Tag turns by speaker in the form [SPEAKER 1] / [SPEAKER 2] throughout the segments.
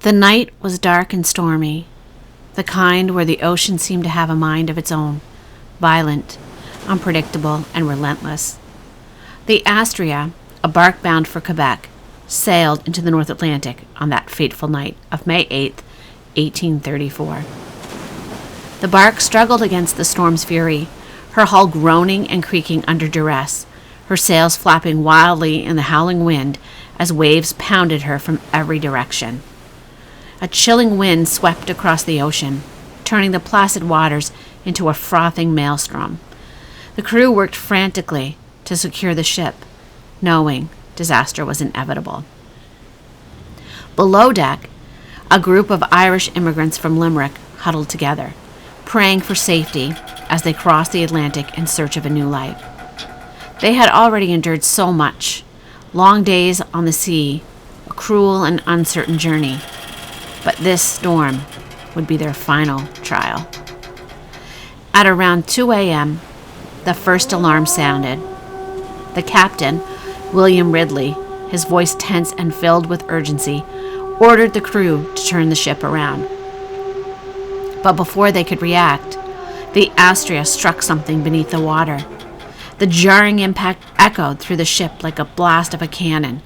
[SPEAKER 1] The night was dark and stormy, the kind where the ocean seemed to have a mind of its own, violent, unpredictable, and relentless. The Astrea, a bark bound for Quebec, sailed into the North Atlantic on that fateful night of May 8th, 1834. The bark struggled against the storm's fury, her hull groaning and creaking under duress, her sails flapping wildly in the howling wind as waves pounded her from every direction. A chilling wind swept across the ocean, turning the placid waters into a frothing maelstrom. The crew worked frantically to secure the ship, knowing disaster was inevitable. Below deck, a group of Irish immigrants from Limerick huddled together, praying for safety as they crossed the Atlantic in search of a new life. They had already endured so much: long days on the sea, a cruel and uncertain journey. But this storm would be their final trial. At around 2 a.m., the first alarm sounded. The captain, William Ridley, his voice tense and filled with urgency, ordered the crew to turn the ship around. But before they could react, the Astrea struck something beneath the water. The jarring impact echoed through the ship like a blast of a cannon,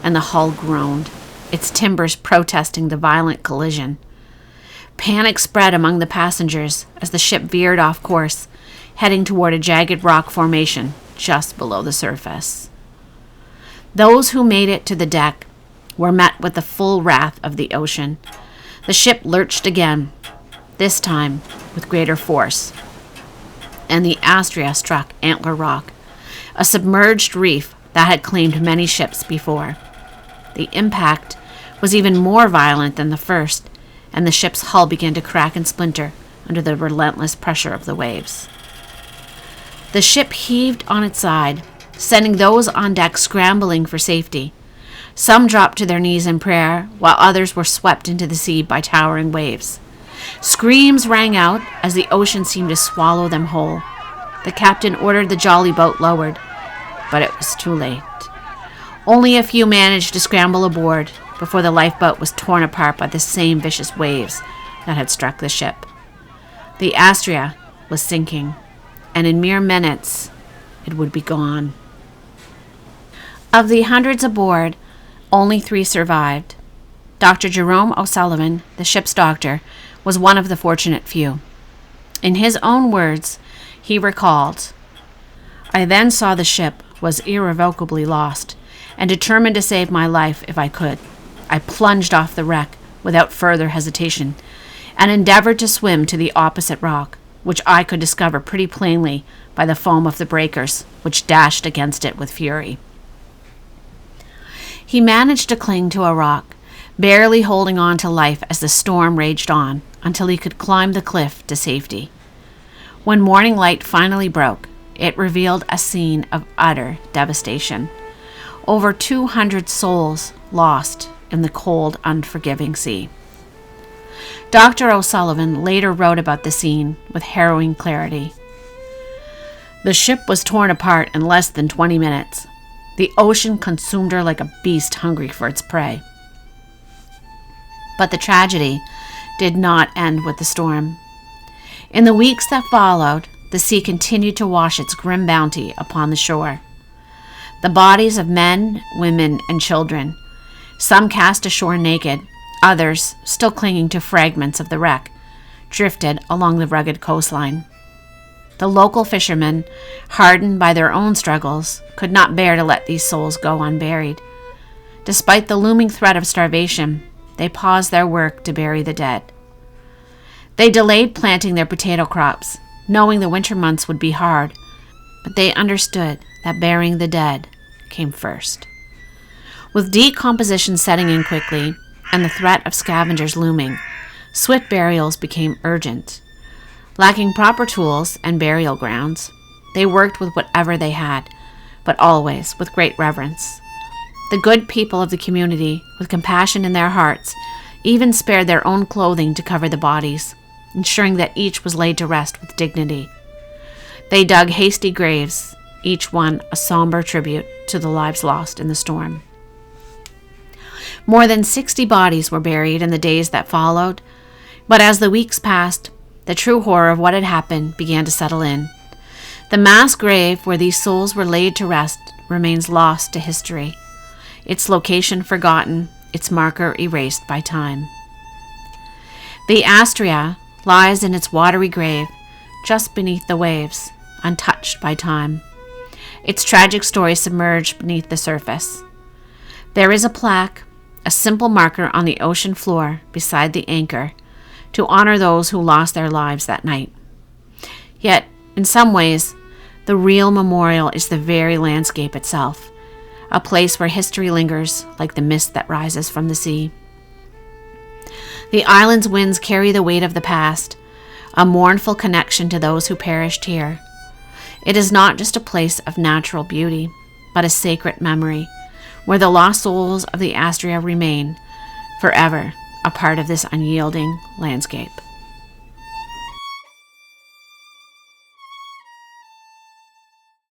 [SPEAKER 1] and the hull groaned, its timbers protesting the violent collision. Panic spread among the passengers as the ship veered off course, heading toward a jagged rock formation just below the surface. Those who made it to the deck were met with the full wrath of the ocean. The ship lurched again, this time with greater force, and the Astrea struck Antler Rock, a submerged reef that had claimed many ships before. The impact was even more violent than the first, and the ship's hull began to crack and splinter under the relentless pressure of the waves. The ship heaved on its side, sending those on deck scrambling for safety. Some dropped to their knees in prayer, while others were swept into the sea by towering waves. Screams rang out as the ocean seemed to swallow them whole. The captain ordered the jolly boat lowered, but it was too late. Only a few managed to scramble aboard before the lifeboat was torn apart by the same vicious waves that had struck the ship. The Astrea was sinking, and in mere minutes it would be gone. Of the hundreds aboard, only 3 survived. Dr. Jerome O'Sullivan, the ship's doctor, was one of the fortunate few. In his own words, he recalled, "I then saw the ship was irrevocably lost, and determined to save my life if I could. I plunged off the wreck without further hesitation, and endeavored to swim to the opposite rock, which I could discover pretty plainly by the foam of the breakers, which dashed against it with fury." He managed to cling to a rock, barely holding on to life as the storm raged on, until he could climb the cliff to safety. When morning light finally broke, it revealed a scene of utter devastation. Over 200 souls lost in the cold, unforgiving sea. Dr. O'Sullivan later wrote about the scene with harrowing clarity. "The ship was torn apart in less than 20 minutes. The ocean consumed her like a beast hungry for its prey." But the tragedy did not end with the storm. In the weeks that followed, the sea continued to wash its grim bounty upon the shore. The bodies of men, women, and children, some cast ashore naked, others, still clinging to fragments of the wreck, drifted along the rugged coastline. The local fishermen, hardened by their own struggles, could not bear to let these souls go unburied. Despite the looming threat of starvation, they paused their work to bury the dead. They delayed planting their potato crops, knowing the winter months would be hard, but they understood that burying the dead came first. With decomposition setting in quickly and the threat of scavengers looming, swift burials became urgent. Lacking proper tools and burial grounds, they worked with whatever they had, but always with great reverence. The good people of the community, with compassion in their hearts, even spared their own clothing to cover the bodies, ensuring that each was laid to rest with dignity. They dug hasty graves, each one a somber tribute to the lives lost in the storm. More than 60 bodies were buried in the days that followed, but as the weeks passed, the true horror of what had happened began to settle in. The mass grave where these souls were laid to rest remains lost to history, its location forgotten, its marker erased by time. The Astrea lies in its watery grave, just beneath the waves, untouched by time. Its tragic story submerged beneath the surface. There is a plaque, a simple marker on the ocean floor beside the anchor, to honor those who lost their lives that night. Yet, in some ways, the real memorial is the very landscape itself, a place where history lingers like the mist that rises from the sea. The island's winds carry the weight of the past, a mournful connection to those who perished here. It is not just a place of natural beauty, but a sacred memory, where the lost souls of the Astrea remain, forever a part of this unyielding landscape.